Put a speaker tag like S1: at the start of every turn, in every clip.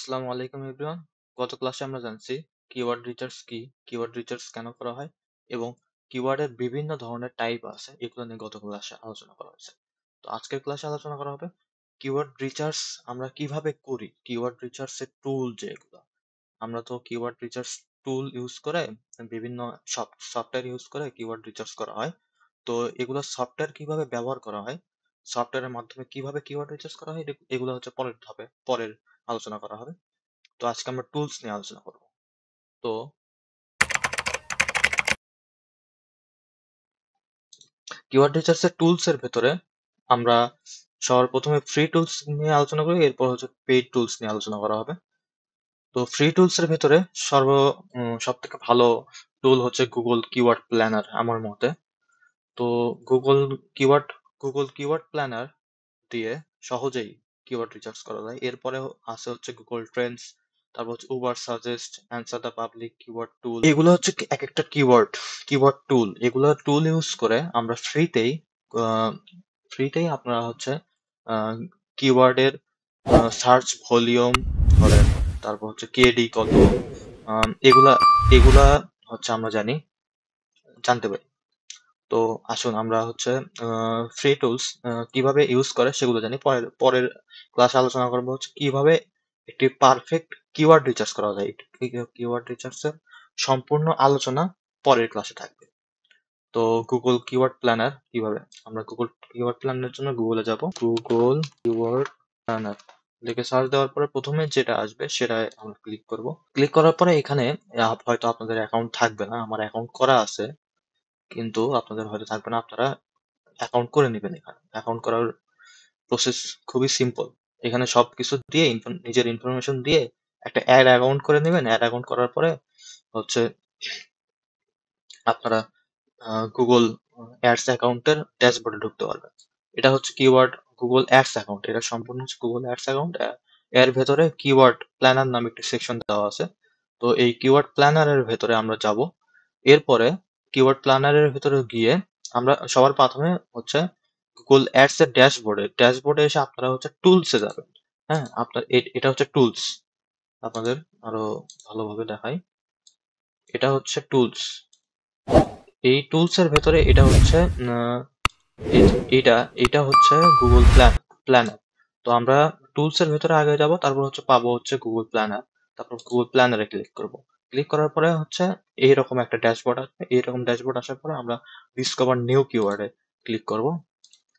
S1: আসসালামু আলাইকুম এভরিওয়ান। গত ক্লাসে আমরা জানছি কিওয়ার্ড রিসার্চ কি, কিওয়ার্ড রিসার্চ কেন করা হয় এবং কিওয়ার্ডের বিভিন্ন ধরনের টাইপ আছে, এগুলো নিয়ে গত ক্লাসে আলোচনা করা হয়েছে। তো আজকের ক্লাসে আলোচনা করা হবে কিওয়ার্ড রিসার্চ আমরা কিভাবে করি, কিওয়ার্ড রিসার্চের টুল যেগুলো। আমরা তো কিওয়ার্ড রিসার্চ টুল ইউজ করে বিভিন্ন সফটওয়্যার ইউজ করে কিওয়ার্ড রিসার্চ করা হয়। তো এগুলো সফটওয়্যার কিভাবে ব্যবহার করা হয়, সফটওয়্যারের মাধ্যমে কিভাবে কিওয়ার্ড রিসার্চ করা হয়, এগুলো হচ্ছে পরের ধাপে পরের আলোচনা করা হবে। তো আজকে আমরা টুলস নিয়ে আলোচনা করব। তো কিওয়ার্ড রিসার্চ এর টুলস এর ভেতরে আমরা সবার প্রথমে ফ্রি টুলস নিয়ে আলোচনা করি, এরপর হচ্ছে পেইড টুলস নিয়ে আলোচনা করা হবে। তো ফ্রি টুলস এর ভেতরে সব থেকে ভালো টুল হচ্ছে গুগল কিওয়ার্ড প্ল্যানার আমার মতে। তো Google keyword Google keyword planner দিয়ে সহজেই কিওয়ার্ড রিসার্চ করা যায়। এরপরে আছে হচ্ছে গুগল ট্রেন্ডস, তারপর হচ্ছে Uber suggest, answer the public, keyword টুল। এগুলো হচ্ছে এক একটা কিওয়ার্ড টুল। এগুলো টুল ইউজ করে আমরা ফ্রিতেই আপনারা হচ্ছে কিওয়ার্ডের সার্চ ভলিউম ধরেন, তারপর হচ্ছে কেডি কত, এগুলা এগুলা হচ্ছে আমরা জানতে পারি। তো আসুন আমরা হচ্ছে ফ্রি টুলস কিভাবে ইউজ করে সেগুলো জানি। পরের পরের ক্লাসে আলোচনা করবো হচ্ছে কিভাবে একটি পারফেক্ট কিওয়ার্ড রিসার্চ করা যায়। কিওয়ার্ড রিসার্চের সম্পূর্ণ আলোচনা পরের ক্লাসে থাকবে। তো গুগল কিওয়ার্ড প্ল্যানার কিভাবে, আমরা গুগল কিওয়ার্ড প্ল্যানারের জন্য গুগলে যাব। গুগল কিওয়ার্ড প্ল্যানার লিখে সার্চ দেওয়ার পরে প্রথমে যেটা আসবে সেটাই আমরা ক্লিক করব। ক্লিক করার পরে এখানে হয়তো আপনাদের অ্যাকাউন্ট থাকবে না, আমার অ্যাকাউন্ট করা আছে, কিন্তু আপনাদের হয়তো থাকবে না। আপনারা অ্যাকাউন্ট করে নেবেন। এখানে অ্যাকাউন্ট করার প্রসেস খুবই সিম্পল। এখানে সবকিছু দিয়ে নিজের ইনফরমেশন দিয়ে একটা অ্যাড অ্যাকাউন্ট করে নেবেন। অ্যাড অ্যাকাউন্ট করার পরে হচ্ছে আপনারা গুগল অ্যাডস অ্যাকাউন্টের ড্যাশবোর্ডে ঢুকতে পারবেন। এটা হচ্ছে কিওয়ার্ড গুগল অ্যাডস অ্যাকাউন্ট, এটা সম্পূর্ণ হচ্ছে গুগল অ্যাডস অ্যাকাউন্ট। এর ভেতরে কিওয়ার্ড প্ল্যানার নামে একটি সেকশন দেওয়া আছে। তো এই কিওয়ার্ড প্ল্যানারের ভেতরে আমরা যাব। এরপরে কিওয়ার্ড প্ল্যানারের ভেতরে গিয়ে আমরা সবার প্রথমে হচ্ছে গুগল অ্যাডস এর ড্যাশবোর্ডে এসে আপনারা হচ্ছে টুলসে যাবেন। হ্যাঁ, আপনার এটা হচ্ছে টুলস। আপনাদের আরো ভালোভাবে দেখাই। এটা হচ্ছে টুলস। এই টুলস এর ভেতরে এটা হচ্ছে এটা হচ্ছে গুগল প্ল্যানার। তো আমরা টুলস এর ভেতরে আগে যাব, তারপর হচ্ছে পাবো হচ্ছে গুগল প্ল্যানার। তারপর গুগল প্ল্যানারে ক্লিক করব। ক্লিক করার পরে হচ্ছে এইরকম একটা ড্যাশবোর্ড আসবে। এইরকম ড্যাশবোর্ড আসার পরে আমরা ডিসকভার নিউ কিওয়ার্ডে ক্লিক করব।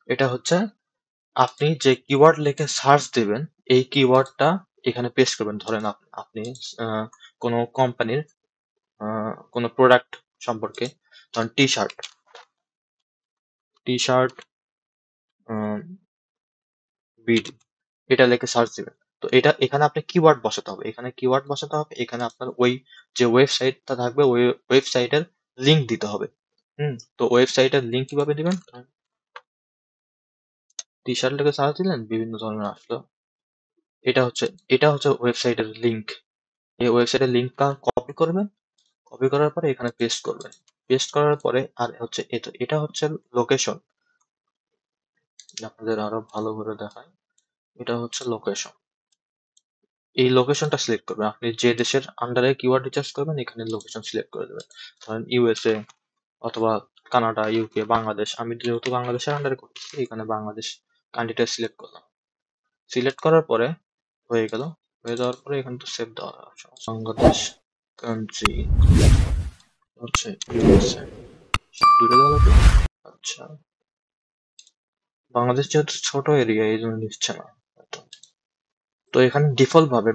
S1: এটা হচ্ছে আপনি যে কিওয়ার্ড লিখে সার্চ দিবেন, এই কিওয়ার্ডটা এখানে পেস্ট করবেন। ধরেন আপনি কোনো কোম্পানির কোনো প্রোডাক্ট সম্পর্কে, ধরেন T shirt T shirt BD, এটা লিখে সার্চ দিবেন। তো এটা এখানে আপনি কিওয়ার্ড বসাতে হবে, এখানে আপনার ওই যে ওয়েবসাইটটা থাকবে ওই ওয়েবসাইটের লিংক দিতে হবে। তো ওয়েবসাইটের লিংক কিভাবে দিবেন? টি শার্ট লিখে সার্চ দিলেন, বিভিন্ন ধরনের আসলো। এটা হচ্ছে ওয়েবসাইটের লিংক। এই ওয়েবসাইটের লিংকটা কপি করবেন। কপি করার পরে এখানে পেস্ট করবেন। পেস্ট করার পরে আর হচ্ছে এটা হচ্ছে লোকেশন। আপনাদের আরো ভালো করে দেখায়। এটা হচ্ছে লোকেশন। এই লোকেশনটা সিলেক্ট করবেন। আপনি যে দেশের আন্ডারে কিওয়ার্ড রিসার্চ করবেন এখানে লোকেশন সিলেক্ট করে দেবেন। ধরেন ইউএসএ অথবা কানাডা, ইউকে, বাংলাদেশ। আমি যেহেতু বাংলাদেশের আন্ডারে করতেছি, এখানে বাংলাদেশ কান্ট্রিটা সিলেক্ট করলাম। সিলেক্ট করার পরে হয়ে গেল। হয়ে যাওয়ার পরে এখানে তো সেভ দেওয়া আছে। বাংলাদেশ কান্ট্রি হচ্ছে ইউএসএ, দুটো দেওয়া লাগবে। আচ্ছা, বাংলাদেশ যেহেতু ছোট এরিয়া এই জন্য নিচ্ছে না। তো এখানে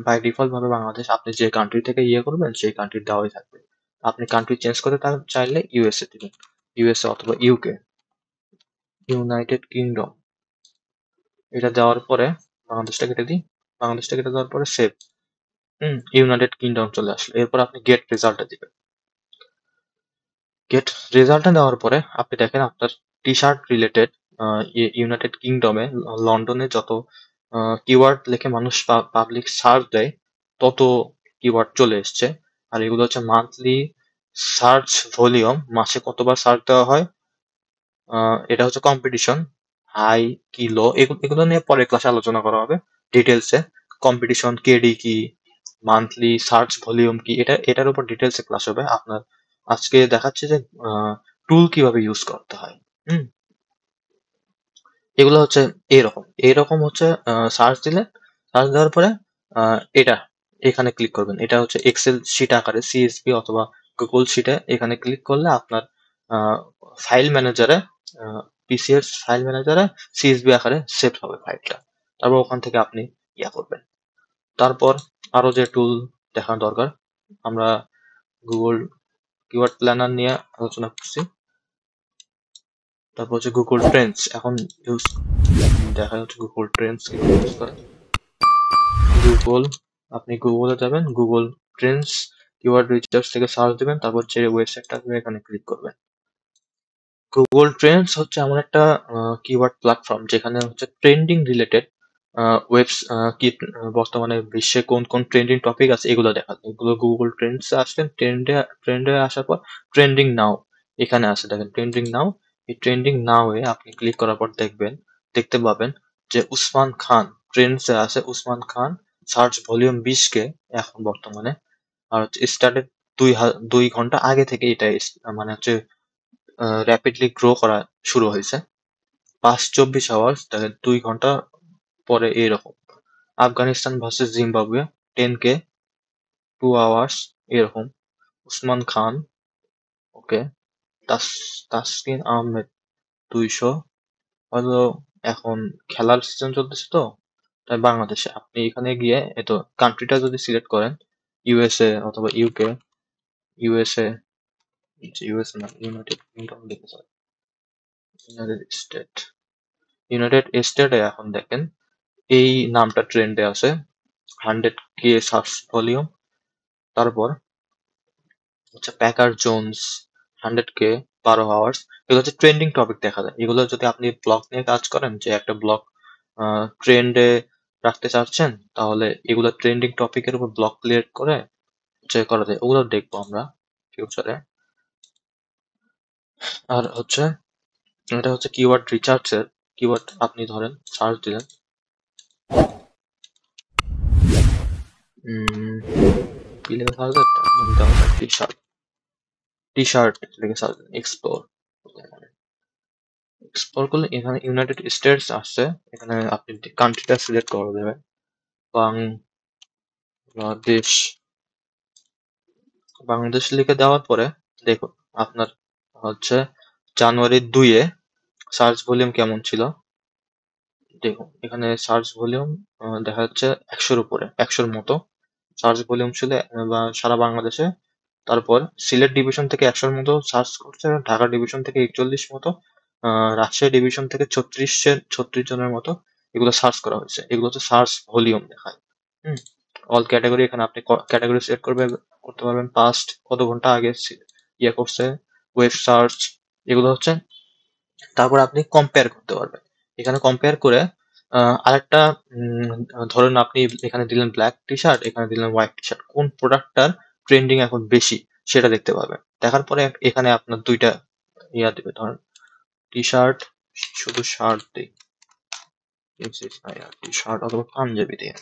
S1: বাই ডিফল্ট ভাবে বাংলাদেশ, আপনি যে কান্ট্রি থেকে ইয়ে করবেন সেই কান্ট্রি দেওয়াই থাকবে। আপনি কান্ট্রি চেঞ্জ করতে চাইলে ইউএসএ দিবেন, ইউএসএ অথবা ইউকে, ইউনাইটেড কিংডম। এটা দেওয়ার পরে বাংলাদেশটা কেটে দিই। বাংলাদেশটা কেটে দেওয়ার পরে সেভ। ইউনাইটেড কিংডম চলে আসলো। এরপর আপনি গেট রেজাল্টটা দিবেন। গেট রেজাল্টটা দেওয়ার পরে আপনি দেখেন আপনার টি শার্ট রিলেটেড ইউনাইটেড কিংডমে, লন্ডনে যত কিওয়ার্ড লিখে মানুষ পাবলিক সার্চ দেয় তত কিওয়ার্ড চলে এসছে। আর এগুলো হচ্ছে মান্থলি সার্চ ভলিউম, মাসে কতবার সার্চ দেওয়া হয়। এটা হচ্ছে কম্পিটিশন, হাই কি লো, এগুলো নিয়ে পরের ক্লাসে আলোচনা করা হবে ডিটেলসে। কম্পিটিশন কেডি কি, মান্থলি সার্চ ভলিউম কি, এটার উপর ডিটেলসে ক্লাস হবে। আপনার আজকে দেখাচ্ছে যে টুল কিভাবে ইউজ করতে হয়। হুম এগুলো হচ্ছে এইরকম হচ্ছে সার্চ দিলে, সার্চ দেওয়ার পরে এটা এখানে ক্লিক করবেন। এটা হচ্ছে এক্সেল শিট আকারে সিএসভি অথবা গুগল শিটে এখানে ক্লিক করলে আপনার ফাইল ম্যানেজারে, পিসিএর ফাইল ম্যানেজারে সিএসভি আকারে সেভ হবে ফাইলটা। তারপর ওখান থেকে আপনি ইয়া করবেন। তারপর আরো যে টুল দেখানো দরকার, আমরা গুগল কিওয়ার্ড প্ল্যানার নিয়ে আলোচনা করছি। তারপর হচ্ছে গুগল ট্রেন্ডস এখন ইউজ দেখা যাচ্ছে গুগল ট্রেন্ডস কিভাবে ইউজ করে। গুগল আপনি গুগলে যাবেন, গুগল ট্রেন্ডস কিওয়ার্ড রিসার্চ থেকে সার্চ দিবেন, তারপর যে ওয়েবসাইটটা আসবে এখানে ক্লিক করবেন। গুগল ট্রেন্ডস হচ্ছে এমন একটা কিওয়ার্ড প্ল্যাটফর্ম যেখানে হচ্ছে ট্রেন্ডিং রিলেটেড ওয়েবস কি বর্তমানে বিশ্বে কোন কোন ট্রেন্ডিং টপিক আছে এগুলো দেখায়। এগুলো গুগল ট্রেন্ডস আসবেন, ট্রেন্ডে আসার পর ট্রেন্ডিং নাও এখানে আছে, দেখেন ট্রেন্ডিং নাও। এই ট্রেন্ডিং নাও এ আপনি ক্লিক করার পর দেখতে পাবেন যে উসমান খান ট্রেন্ডসে আছে। উসমান খান সার্চ ভলিউম 20K এখন বর্তমানে, আর হচ্ছে স্টার্টেড 2 ঘন্টা আগে থেকে এটা মানে হচ্ছে র্যাপিডলি গ্রো করা শুরু হয়েছে। 5-24 আওয়ার্স, দেখেন 2 ঘন্টা পরে এইরকম। Afghanistan versus Zimbabwe 10K 2 hours এরকম। উসমান খান, ওকে। তাসকিন আহমেদ 200। হয়তো এখন খেলার সিজন চলতেছে তো তাই বাংলাদেশে আপনি এখানে গিয়ে এতো কান্ট্রিটা যদি সিলেক্ট করেন ইউএসএ অথবা ইউকে, ইউএসএ, ইউএসএ না ইউনাইটেড কিংডম লিখে যায়, ইউনাইটেড স্টেট, ইউনাইটেড স্টেটে এখন দেখেন এই নামটা ট্রেন্ডে আছে। 100K search volume. তারপর হচ্ছে প্যাকার জোনস 100K 12 আওয়ার্স। এগুলো হচ্ছে ট্রেন্ডিং টপিক দেখা যায়। এগুলো যদি আপনি ব্লগ নিয়ে কাজ করেন, যে একটা ব্লগ ট্রেন্ডে রাখতে চাচ্ছেন, তাহলে এগুলো ট্রেন্ডিং টপিকের উপর ব্লগ ক্রিয়েট করে যে করা যায়, ওগুলো দেখবো আমরা ফিউচারে। আর হচ্ছে এটা হচ্ছে কিওয়ার্ড রিসার্চের কিওয়ার্ড। আপনি ধরেন সার্চ দিলেন কি লেগে search T shirt, T shirt লেগে সার্চ এক্সপ্লোর, এক্সপ্লোর করলে এখানে ইউনাইটেড স্টেটস আসছে। এখানে আপনি কান্ট্রিটা সিলেক্ট করে দেবেন, বাংলাদেশ। বাংলাদেশ লিখে দেওয়ার পরে দেখুন আপনার হচ্ছে জানুয়ারি 2-এ সার্চ ভলিউম কেমন ছিল। দেখুন এখানে সার্চ ভলিউম দেখা যাচ্ছে 100-র উপরে, 100-র মতো সার্চ ভলিউম ছিল বা সারা বাংলাদেশে। তারপর সিলেট ডিভিশন থেকে 100-র মতো সার্চ করছে, ঢাকা ডিভিশন থেকে 41 মতো, রাজশাহী ডিভিশন থেকে 36 জনের মতো এগুলো সার্চ করা হয়েছে। এগুলো হচ্ছে সার্চ ভলিউম দেখায়। হুম অল ক্যাটাগরি, এখানে আপনি ক্যাটাগরি সিলেক্ট করতে পারবেন, পাস্ট কত ঘন্টা আগে ইয়ে করছে, ওয়েব সার্চ, এগুলো হচ্ছে। তারপর আপনি কম্পেয়ার করতে পারবেন। এখানে কম্পেয়ার করে আরেকটা ধরুন আপনি এখানে দিলেন ব্ল্যাক টি শার্ট, এখানে দিলেন হোয়াইট টি শার্ট, কোন প্রোডাক্টটার ট্রেন্ডিং এখন বেশি সেটা দেখতে পাবেন। দেখার পরে এখানে আপনার দুইটা ইয়া দিবে, ধরেন টি শার্ট, শুধু শার্ট দিই, টি শার্ট অথবা পাঞ্জাবি দিই,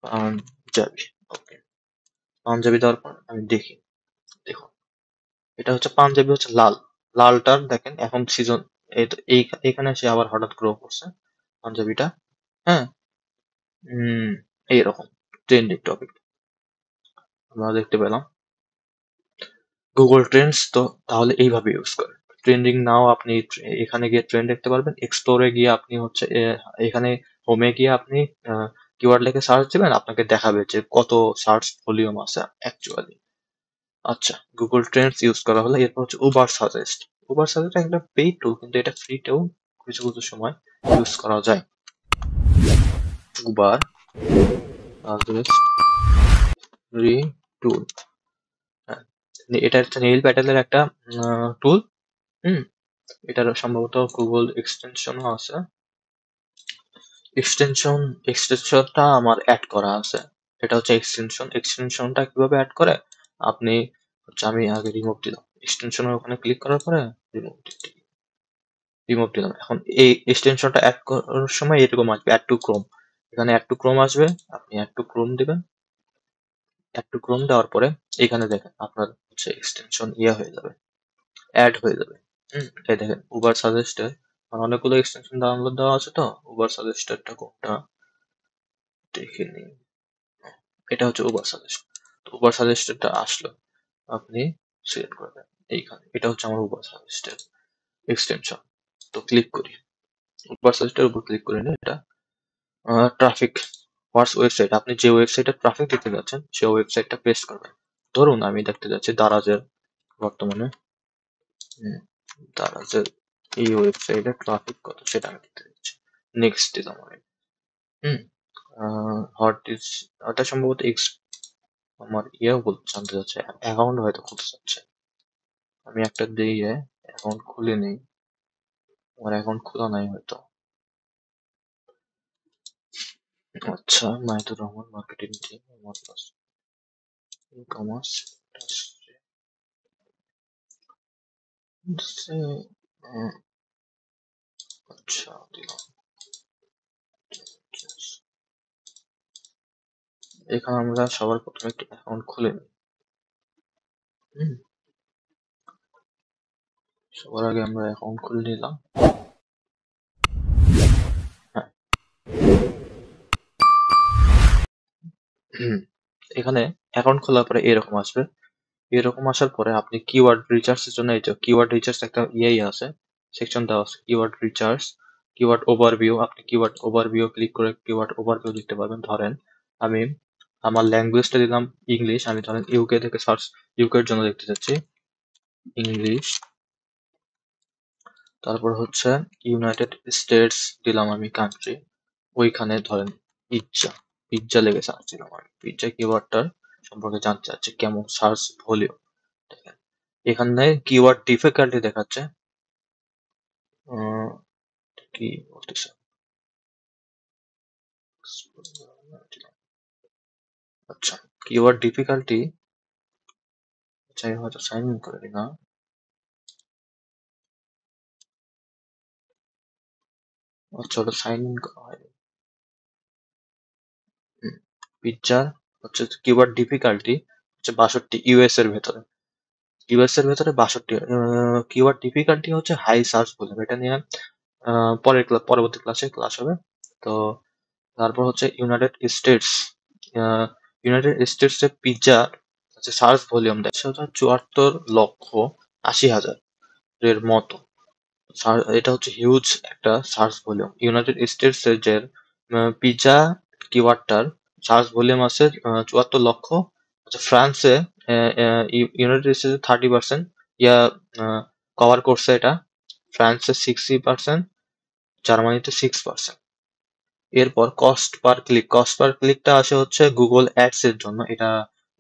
S1: পাঞ্জাবি, ওকে। পাঞ্জাবি দেওয়ার পর আমি দেখি, দেখুন এটা হচ্ছে পাঞ্জাবি, হচ্ছে লাল, লালটার দেখেন এখন সিজন, এইখানে এসে আবার হঠাৎ গ্রো করছে পাঞ্জাবিটা। হ্যাঁ এইরকম ট্রেন্ডিং টপিক আমরা দেখতে পেলাম। গুগল ট্রেন্ডস তো তাহলে এইভাবে ইউজ করে। ট্রেন্ডিং নাও আপনি এখানে গিয়ে ট্রেন্ড দেখতে পারবেন। এক্সপ্লোরে গিয়ে আপনি হচ্ছে এখানে হোমে গিয়ে আপনি কিওয়ার্ড লিখে সার্চ দিবেন, আপনাকে দেখাবে যে কত সার্চ ভলিউম আছে অ্যাকচুয়ালি। আচ্ছা, গুগল ট্রেন্ডস ইউজ করা হলো। এরপর হচ্ছে উবার সাজেস্ট। উবার সাজেস্ট একটা পেইড টুল, কিন্তু এটা ফ্রিতেও কিছু কিছু সময় ইউজ করা যায়। উবার সাজেস্ট ফ্রি টুল, হ্যাঁ, এটা হচ্ছে নেইল প্যাটেলের একটা টুল। হুম এটার সম্ভবত গুগল এক্সটেনশনও আছে। এক্সটেনশনটা আমার অ্যাড করা আছে। এটা হচ্ছে এক্সটেনশনটা কিভাবে অ্যাড করে আপনি হচ্ছে, আমি আগে রিমুভ দিলাম, এক্সটেনশনের ওখানে ক্লিক করার পরে রিমুভ দিলাম। এখন এই এক্সটেনশনটা অ্যাড করার সময় এরকম আসবে অ্যাড টু ক্রোম, এখানে অ্যাড টু ক্রোম আসবে, আপনি অ্যাড টু ক্রোম দিবেন। অ্যাড টু ক্রোম দেওয়ার পরে এখানে দেখেন আপনার হচ্ছে এক্সটেনশন হয়ে যাবে, অ্যাড হয়ে যাবে। এই দেখেন উবার সাজেস্টের অনেকগুলো এক্সটেনশন ডাউনলোড দেওয়া আছে, তো উবার সাজেস্টেরটা কোনটা দেখে নিই। এটা হচ্ছে উবার সাজেস্ট। তো উবার সাজেস্টেরটা আসলো, আপনি সিলেক্ট করবেন এইখানে। এটা হচ্ছে আমার উবার সাজেস্টের এক্সটেনশন। তো ক্লিক করি, উবার সাজেস্টের উপর ক্লিক করে নিই। এটা ট্রাফিক হোয়াটস ওয়েবসাইট, আপনি যে ওয়েবসাইটে ট্রাফিক দিতে যাচ্ছেন সেই ওয়েবসাইটটা পেস্ট করবেন। ধরুন আমি দেখতে যাচ্ছি দারাজের, বর্তমানে দারাজের এই ওয়েবসাইটে ট্রাফিক কত সেটা আমি দেখতে যাচ্ছি। নেক্সট দিলাম আমি। হুম হট ইজ, ওটা সম্ভবত আমার জানতে চাচ্ছে, অ্যাকাউন্ট হয়তো খুলতে চাচ্ছে। আমি একটা দিয়ে অ্যাকাউন্ট খুলে নেই, আমার অ্যাকাউন্ট খোলা নাই হয়তো। আচ্ছা, মাহিদুর রহমান, মার্কেটিং টিম, আমার কাছে ই কমার্স। আচ্ছা দিলাম। এখানে আমরা সবার প্রথমে একটি অ্যাকাউন্ট খুলে নিই। হুম, সবার আগে আমরা অ্যাকাউন্ট খুলে নিলাম। হ্যাঁ, এখানে অ্যাকাউন্ট খোলার পরে এরকম আসবে। এরকম আসার পরে আপনি কিওয়ার্ড রিসার্চের জন্য এই যে কিওয়ার্ড রিসার্চ একটা আছে, সেকশন দেওয়া আছে কিওয়ার্ড রিসার্চ, কিওয়ার্ড ওভারভিউ। আপনি কিওয়ার্ড ওভারভিউ ক্লিক করে কিওয়ার্ড ওভারভিউ লিখতে পারবেন। ধরেন আমি আমার ল্যাঙ্গুয়েজটা দিলাম ইংলিশ, আমি ধরেন ইউকে থেকে সার্চ, ইউকের জন্য দেখতে চাচ্ছি ইংলিশ। তারপর হচ্ছে ইউনাইটেড স্টেটস দিলাম আমি কান্ট্রি, ওইখানে ধরেন পিজ্জা, পিজ্জা লেগে সার্চ দিলাম আমি। পিজ্জা কিওয়ার্ডটার সম্পর্কে জানতে চাচ্ছি কেমন সার্চ ভলিউম। দেখেন এখানে কিওয়ার্ড ডিফিকাল্টি দেখাচ্ছে। আহ, কি বলতেছে, আচ্ছা কিওয়ার্ড ডিফিকাল্টি, চাই হয়তো সাইন ইন করে না। আচ্ছা ওটা সাইন ইন করা হয়। পিকচার হচ্ছে কিওয়ার্ড ডিফিকাল্টি হচ্ছে 62 ইউএস এর ভেতরে, ইউএস এর ভেতরে 62। কিওয়ার্ড ডিফিকাল্টি হচ্ছে হাই সার্চ ভলিউম, এটা নিয়ে পরবর্তী ক্লাসে ক্লাস হবে। তো তারপর হচ্ছে ইউনাইটেড স্টেটস, ইউনাইটেড স্টেটস এর পিজ্জা হচ্ছে সার্চ ভলিউম দেয় 74,80,000 এর মতো। এটা হচ্ছে হিউজ একটা সার্চ ভলিউম। ইউনাইটেড স্টেটস এর যে পিজ্জা কিওয়ার্ডটার সার্চ ভলিউম আছে 74 লক্ষ। আচ্ছা ফ্রান্সে, ইউনাইটেড স্টেটস 30% ইয়া কভার করছে এটা, ফ্রান্সে 60%, জার্মানিতে 6%। এরপর cost per click, cost per ক্লিকটা আসে হচ্ছে গুগল অ্যাডস এর জন্য, এটা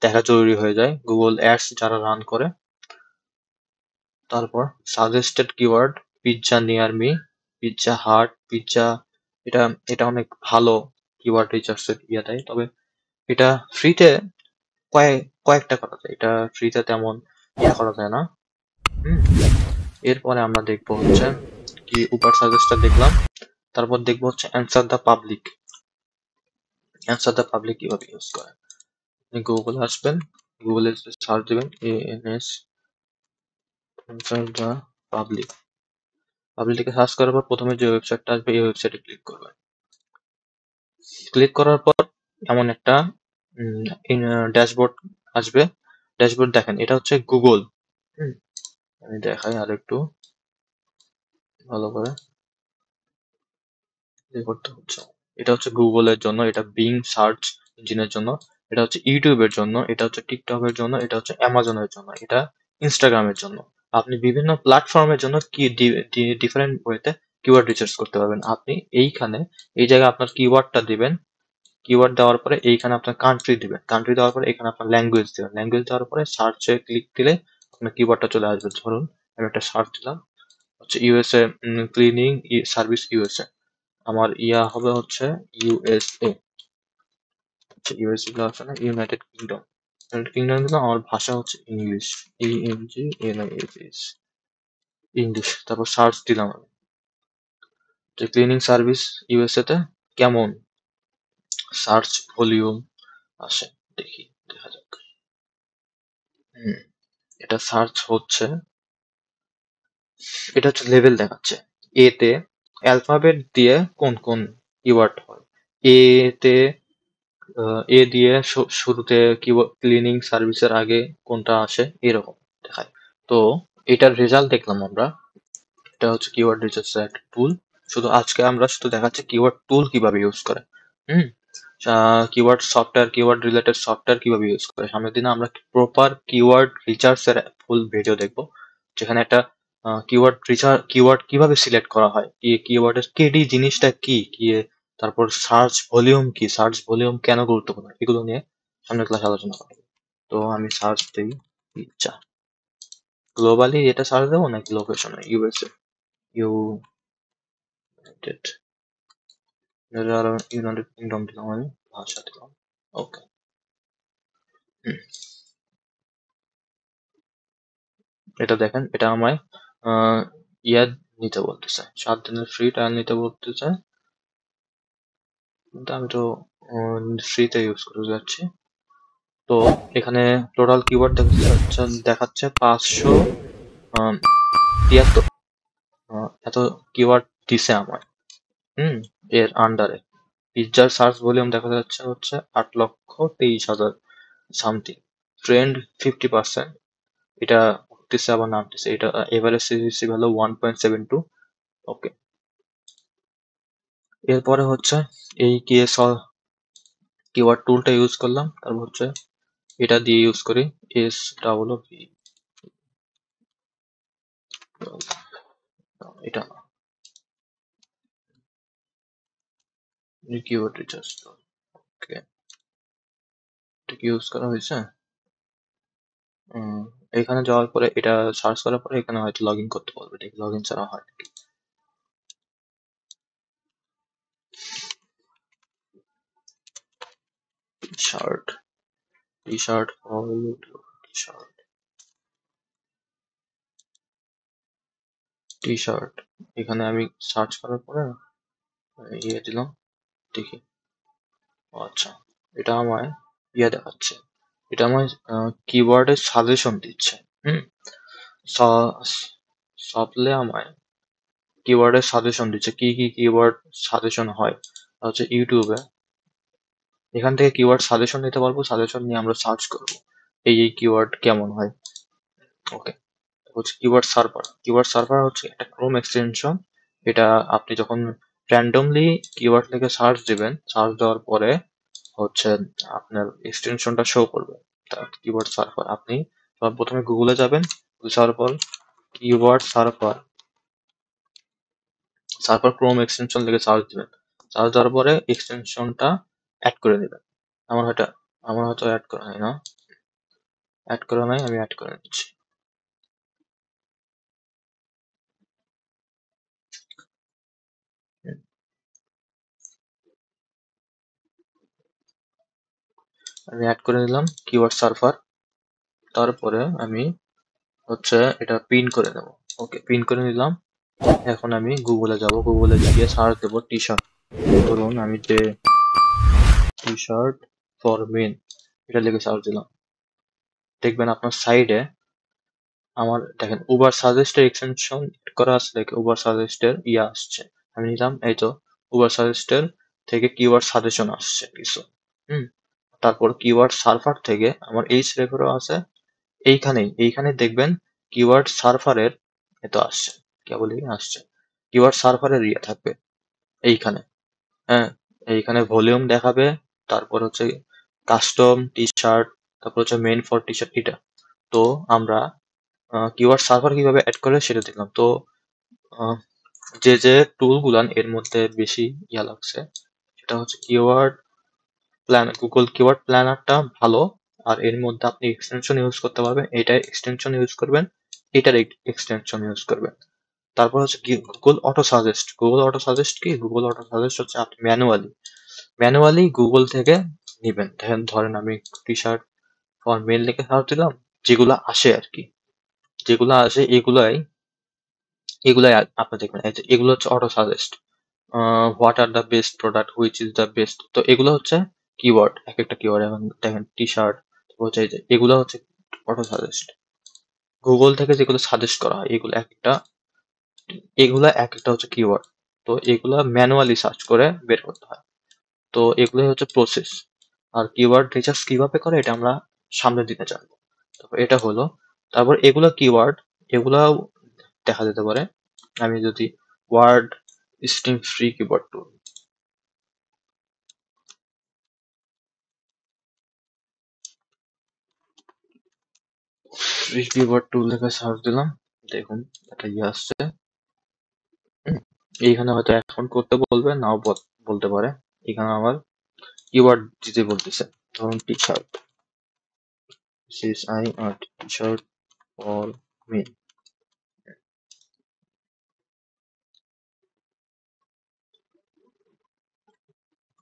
S1: দেখা জরুরি হয়ে যায় গুগল অ্যাডস যারা রান করে। তারপর suggested keyword pizza near me, pizza হাট, পিজ্জা, এটা এটা অনেক ভালো কিওয়ার্ড রিসার্চের দেয়। তবে এটা ফ্রিতে কয়েকটা করা যায়, এটা ফ্রিতে তেমন করা যায় না। হুম এরপরে আমরা দেখবো হচ্ছে কি উবার সাজেস্টটা দেখলাম। তারপর দেখবো হচ্ছে answer the public. Answer the public কিভাবে ইউজ করে, আপনি গুগলে আসবেন, গুগলে সার্চ দিবেন ANS অ্যান্সার দ্য পাবলিক। পাবলিকে সার্চ করার পর প্রথমে যে ওয়েবসাইটটা আসবে এই ওয়েবসাইটে ক্লিক করবেন। ক্লিক করার পর এমন একটা ড্যাশবোর্ড আসবে। ড্যাশবোর্ড দেখেন এটা হচ্ছে গুগল। আমি দেখাই আর একটু ভালো করে, করতে হচ্ছে। এটা হচ্ছে গুগলের জন্য, এটা বিং সার্চ ইঞ্জিনের জন্য, এটা হচ্ছে ইউটিউবের জন্য, এটা হচ্ছে টিকটকের জন্য, এটা হচ্ছে অ্যামাজনের জন্য, এটা ইনস্টাগ্রামের জন্য। আপনি বিভিন্ন প্ল্যাটফর্মের জন্য কি ডিফারেন্ট ওয়েতে কিওয়ার্ড রিসার্চ করতে পারবেন। আপনি এইখানে এই জায়গায় আপনার কিওয়ার্ডটা দিবেন, কিওয়ার্ড দেওয়ার পরে এইখানে আপনার কান্ট্রি দিবেন, কান্ট্রি দেওয়ার পরে এখানে আপনার ল্যাঙ্গুয়েজ দিবেন, ল্যাঙ্গুয়েজ দেওয়ার পরে সার্চে ক্লিক দিলে আপনার কিওয়ার্ডটা চলে আসবে। ধরুন আমি একটা সার্চ দিলাম হচ্ছে ইউএসএ ক্লিনিং সার্ভিস ইউএসএ, আমার হবে হচ্ছে ইউএসএ, ইউএসএ গুলো আছে না, ইউনাইটেড কিংডম, ইউনাইটেড কিংডম দিলাম, আমার ভাষা হচ্ছে ইংলিশ, ENGLIS, ইংলিশ। তারপর সার্চ দিলাম আমি যে ক্লিনিং সার্ভিস ইউএসএ তে কেমন সার্চ ভলিউম আসে দেখি। দেখা যাক। এটা সার্চ হচ্ছে, এটা হচ্ছে লেভেল দেখাচ্ছে। এ তে অ্যালফাবেট দিয়ে কোন কোন কিওয়ার্ড হয়। এ তে এ দিয়ে শুরুতে কিওয়ার্ড ক্লিনিং সার্ভিসের আগে কোনটা আসে এরকম দেখায়। তো এটার রেজাল্ট দেখলাম আমরা। এটা হচ্ছে কিওয়ার্ড রিসার্চের একটা টুল। শুধু আজকে আমরা শুধু দেখাচ্ছি কিওয়ার্ড টুল কিভাবে ইউজ করে। হুম keyword software, keyword related software কিভাবে ইউজ করে। সামনের দিনে আমরা প্রপার কিওয়ার্ড রিসার্চের ফুল ভিডিও দেখবো, যেখানে একটা কিওয়ার্ড কিভাবে সিলেক্ট করা হয়, কিওয়ার্ডের কেডি জিনিসটা কি কি, তারপর সার্চ ভলিউম কি, সার্চ ভলিউম কেন গুরুত্বপূর্ণ, এগুলো নিয়ে সামনের ক্লাস আলোচনা করবো। তো আমি সার্চ দিই পিৎজা। গ্লোবালি এটা সার্চ দেবো নাকি লোকেশনে ইউএসএ, ইউনাইটেড ইউনাইটেড কিংডম দিলাম, আমি ভাষা দিলাম। ওকে, এটা দেখেন, এটা আমায় ইয়া নিতে বলতেছে, 7 দিনের ফ্রি ট্রায়াল নিতে বলতেছে, কিন্তু আমি তো ফ্রিতে ইউজ করে যাচ্ছি। তো এখানে টোটাল কিওয়ার্ড দেখাচ্ছে 573 এত কিওয়ার্ড দিছে আমায়। এর আন্ডারে পিৎজার সার্চ ভলিউম দেখা যাচ্ছে হচ্ছে 8,23,000 সামথিং। ট্রেন্ড 50%, এটা উঠতেছে আবার নামতেছে। এটা এভারেজ সিজিসি ভ্যালু 1.72। ওকে, এরপরে হচ্ছে এই কিওয়ার্ড টুলটা ইউজ করলাম। তারপর হচ্ছে এটা দিয়ে ইউজ করি, SWV, এটা কিওয়ার্ড রিসার্চ। ওকে, এটা কি ইউজ করা হয়েছে? এখানে যাওয়ার পরে এটা সার্চ করার পরে এখানে হয়তো লগ ইন করতে পারবে, ঠিক লগ ইন ছাড়া হয় নাকি। Shirt, T shirt, T shirt, T shirt. এখানে আমি সার্চ করার পরে ইয়ে দিলাম, দেখি। আচ্ছা, এটা আমায় ইয়ে দেখাচ্ছে, এটা আমায় কিওয়ার্ডের সাজেশন দিচ্ছে। হুম সবলে আমায় কিওয়ার্ডের সাজেশন দিচ্ছে, কি কি কিওয়ার্ড সাজেশন হয় হচ্ছে ইউটিউবে। এখান থেকে কিওয়ার্ড সাজেশন নিতে পারবো, সাজেশন নিয়ে আমরা সার্চ করবো এই এই কিওয়ার্ড কেমন হয়। ওকে, হচ্ছে কিওয়ার্ড সার্ভার হচ্ছে একটা ক্রোম এক্সটেনশন। এটা আপনি যখন র্যান্ডমলি কিওয়ার্ড থেকে সার্চ দিবেন, সার্চ দেওয়ার পরে হচ্ছে আপনার এক্সটেনশনটা শো করবে। কিওয়ার্ড সার্ভার, আপনি প্রথমে গুগলে যাবেন, যাওয়ার পর কিওয়ার্ড সার্ভার, তারপর ক্রোম এক্সটেনশন লিখে সার্চ দিবেন। সার্চ দেওয়ার পরে এক্সটেনশনটা অ্যাড করে দিবেন। আমার হয়তো অ্যাড করা হয় না, অ্যাড করা নাই, আমি অ্যাড করে নিচ্ছি। আমি অ্যাড করে দিলাম কিওয়ার্ড সার্ভার। তারপরে আমি হচ্ছে এটা পিন করে দেবো। ওকে, পিন করে নিলাম। এখন আমি গুগলে যাব, গুগলে গিয়ে সার্চ দেবো টি শার্ট। ধরুন আমি যে টি শার্ট ফর মেন এটা লিখে সার্চ দিলাম, দেখবেন আপনার সাইডে আমার দেখেন উবার সাজেস্টের এক্সটেনশন করা আছে, দেখে উবার সাজেস্টের ইয়ে আসছে। আমি নিলাম, এই তো উবার সাজেস্টের থেকে কিওয়ার্ড সাজেশন আসছে কিছু। হুম তারপর কিওয়ার্ড সার্ভার থেকে আমার এইচ রেফারও আছে। এইখানে দেখবেন কিওয়ার্ড সার্ভারের এত আসছে, কেবলই আসছে কিওয়ার্ড সার্ভারের ইয়ে থাকবে এইখানে। হ্যাঁ, এইখানে ভলিউম দেখাবে। তারপর হচ্ছে কাস্টম টি শার্ট, তারপর হচ্ছে মেন ফর টি শার্ট, এটা। তো আমরা কিওয়ার্ড সার্ভার কিভাবে অ্যাড করে সেটা দেখলাম। তো আহ, যে যে টুল গুলান এর মধ্যে বেশি ইয়া লাগছে সেটা হচ্ছে কিওয়ার্ড গুগল কিওয়ার্ড প্ল্যানারটা ভালো। আর এর মধ্যে আপনি এক্সটেনশন ইউজ করতে পারবেন, এটার এক্সটেনশন ইউজ করবেন, এটার এক্সটেনশন ইউজ করবেন। তারপর হচ্ছে Google auto suggest. Google auto suggest হচ্ছে আপনি ম্যানুয়ালি গুগল থেকে নিবেন। ধরেন আমি টি শার্ট ফর মেল লিখে সার্চ দিলাম, যেগুলো আসে আর কি, যেগুলো আসে এগুলাই আপনি দেখবেন। এই যে এগুলো হচ্ছে auto suggest. What are the best product, which is the best. তো এগুলো হচ্ছে কিওয়ার্ড, এক একটা কিওয়ার্ড। এখন দেখেন টি শার্ট, হচ্ছে এই যে এগুলা হচ্ছে অটো সাজেস্ট। গুগল থেকে যেগুলো সাজেস্ট করা হয় এগুলা এক একটা হচ্ছে কিওয়ার্ড। তো এগুলা ম্যানুয়ালি সার্চ করে বের করতে হয়। তো এগুলোই হচ্ছে প্রসেস। আর কিওয়ার্ড রিসার্চ কিভাবে করে এটা আমরা সামনের দিকে জানবো। তারপর এটা হলো, তারপর এগুলা কিওয়ার্ড, এগুলাও দেখা যেতে পারে। আমি যদি ওয়ার্ড স্ট্রিং ফ্রি কিবোর্ড টুল, ফ্রি কিবোর্ড টুল লিখে সার্চ দিলাম, দেখুন একটা ইয়ে আসছে। এইখানে হয়তো এখন করতে বলবে, নাও বলতে পারে। এখানে আমার কিওয়ার্ড দিতে বলতেছে, ধরুন T shirt, CSI T shirt for men.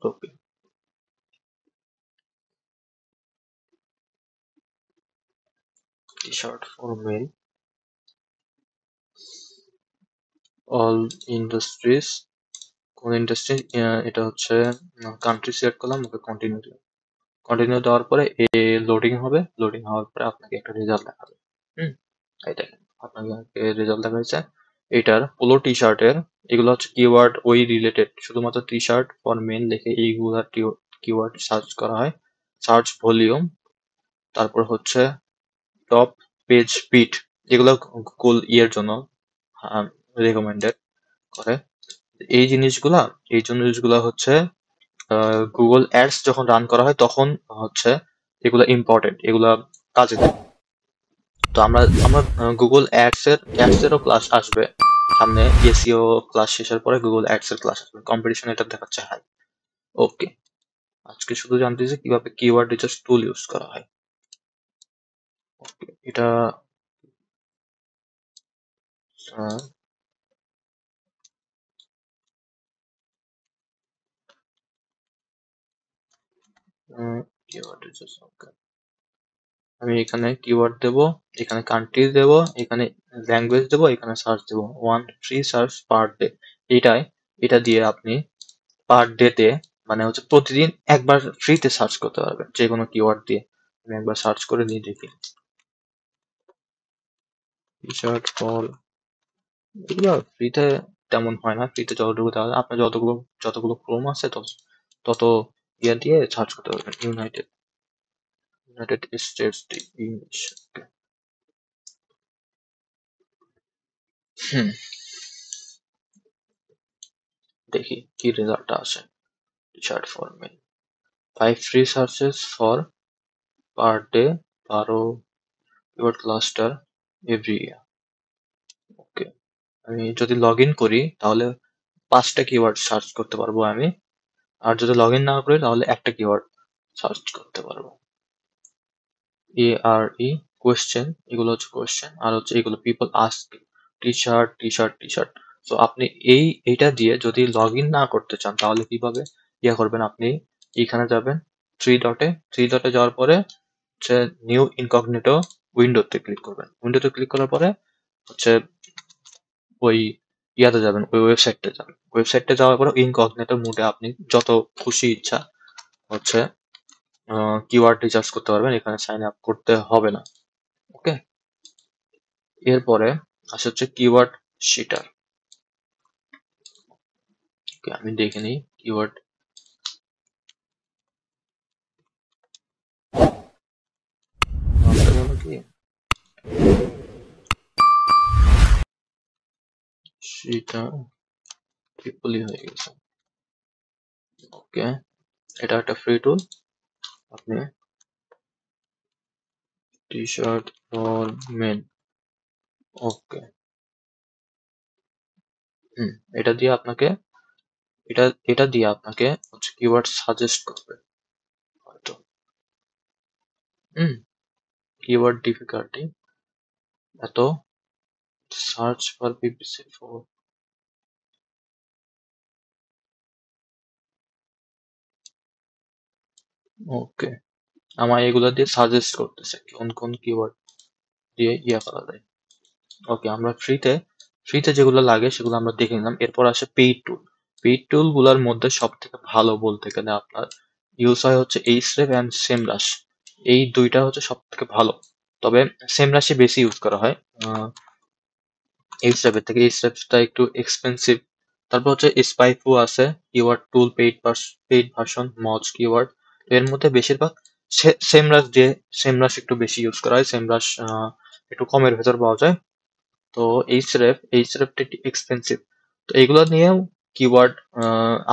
S1: Okay, T shirt for male, all industries. কোন ইন্ডাস্ট্রি? এটা হচ্ছে কান্ট্রি সিলেক্ট করলাম, ওকে কন্টিনিউ দিলাম। কন্টিনিউ দেওয়ার পরে লোডিং হবে, লোডিং হওয়ার পরে আপনাকে একটা রেজাল্ট দেখাবে। হুম, এই দেখেন আপনাকে রেজাল্ট দেখাচ্ছে। এটার পোলো টি শার্টের, এগুলো হচ্ছে কিওয়ার্ড ওই রিলেটেড, শুধুমাত্র টি শার্ট ফর মেন লিখে এইগুলা কিওয়ার্ড সার্চ করা হয়। সার্চ ভলিউম, তারপর হচ্ছে টপ পেজ স্পিড, এগুলো গুগল ইয়ের জন্য রেকমেন্ডেড করে। এই জিনিসগুলা হচ্ছে গুগল অ্যাডস যখন রান করা হয় তখন হচ্ছে এগুলা ইম্পর্টেন্ট, এগুলা কাজে দেয়। তো আমরা আমরা গুগল অ্যাডস এরও ক্লাস আসবে সামনে। এসইও ক্লাস শেষের পরে গুগল অ্যাডস এর ক্লাস আসবে, কম্পিটিশন এটা দেখাচ্ছে হাই। ওকে, আজকে শুধু জানতে যে কিভাবে কিওয়ার্ড রিসার্চ টুল ইউজ করা হয়। ওকে, এটা কিওয়ার্ড রিসার্চ। ওকে, আমি এখানে কিওয়ার্ড দেব, এখানে কান্ট্রি দেব, এখানে ল্যাঙ্গুয়েজ দেব, এখানে সার্চ দেব, one free search per day. এটাই, এটা দিয়ে আপনি পার ডেতে, মানে হচ্ছে প্রতিদিন একবার ফ্রিতে সার্চ করতে পারবেন যে কোনো কিওয়ার্ড দিয়ে। আমি একবার সার্চ করে নিয়ে দেখি, টি শার্ট ফর, এগুলো ফ্রিতে তেমন হয় না। ফ্রিতে যতটুকু দেওয়া যায়, আপনার যতগুলো যতগুলো ক্রোম আছে তত ইয়ে দিয়ে সার্চ করতে পারবেন। United states English. হুম, দেখি কি রেজাল্টটা আসে। T shirt for men, 5 free searches for per day, 12 keyword cluster every year. ওকে, আমি যদি লগ ইন করি তাহলে 5টা কিওয়ার্ড সার্চ করতে পারবো আমি। আর যদি লগ ইন না করি তাহলে একটা কিওয়ার্ড সার্চ করতে পারবো। ARE কোয়েশ্চেন, এগুলো হচ্ছে কোয়েশ্চেন। আর হচ্ছে এগুলো people ask, T shirt T shirt T shirt. তো আপনি এইটা দিয়ে যদি লগ ইন না করতে চান তাহলে কিভাবে ইয়ে করবেন, আপনি এখানে যাবেন থ্রি ডটে যাওয়ার পরে হচ্ছে নিউ ইনকগনিটো উইন্ডোতে ক্লিক করবেন। উইন্ডোতে ক্লিক করার পরে হচ্ছে ওই ইয়াতে যাবেন, ওই ওয়েবসাইটটা যাবেন। ওয়েবসাইটে যাওয়ার পরে ইনকগনিটো মোডে আপনি যত খুশি ইচ্ছা হচ্ছে কিওয়ার্ড রিসার্চ করতে পারবেন, এখানে সাইন আপ করতে হবে না। ওকে, এরপরে আসে হচ্ছে কিওয়ার্ড শিটার। ওকে, আমি দেখে নিই কিওয়ার্ড নামটা হলো কি, সেটা ট্রিপলি হয়ে গেছে। ওকে, এটা একটা ফ্রি টুল। আপনি টি শার্ট ফর মেন, ওকে, হুম, এটা দিয়ে আপনাকে এটা এটা দিয়ে আপনাকে হচ্ছে কিওয়ার্ড সাজেস্ট করবে হয়তো। হুম, কিওয়ার্ড ডিফিকাল্টি এত, সার্চ ফর পিপিসি ফর, ওকে, আমার এগুলা দিয়ে সাজেস্ট করতেছে কোন কোন কিওয়ার্ড দিয়ে ইয়া করা যায়। ওকে, আমরা ফ্রিতে যেগুলো লাগে সেগুলো আমরা দেখে নিলাম। এরপর আসে পেইড টুল। পেইড টুল গুলার মধ্যে সব থেকে ভালো বলতে গেলে আপনার ইউজ হয় হচ্ছে এইচরেফ অ্যান্ড সেমরাশ। এই দুইটা হচ্ছে সব থেকে ভালো। তবে সেমরাশি বেশি ইউজ করা হয় এইচরেফের থেকে। এইচরেফটা একটু এক্সপেন্সিভ। তারপর হচ্ছে স্পাইফু আছে, keyword tool paid version, Moz keyword. এর মধ্যে বেশিরভাগ সেমরাশ একটু বেশি ইউজ করা হয়। সেমরাশ একটু কমের ভেতর পাওয়া যায়। তো এইচরেফটা একটু এক্সপেন্সিভ। তো এগুলো নিয়েও কিওয়ার্ড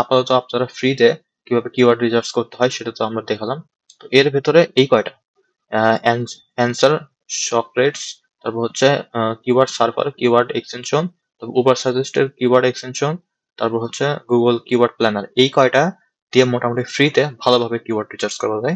S1: আপাতত আপনারা ফ্রিতে কিভাবে কিওয়ার্ড রিসার্চ করতে হয় সেটা তো আমরা দেখালাম। তো এর ভেতরে এই কয়টা অ্যান্সার, সক্রেটস, তারপর হচ্ছে কিওয়ার্ড সার্ভার, কিওয়ার্ড এক্সটেনশন, তারপর উবার সাজেস্টের কিওয়ার্ড এক্সটেনশন, তারপর হচ্ছে গুগল কিওয়ার্ড প্ল্যানার। এই কয়টা দিয়ে মোটামুটি ফ্রিতে ভালোভাবে কিওয়ার্ড রিসার্চ করা যায়।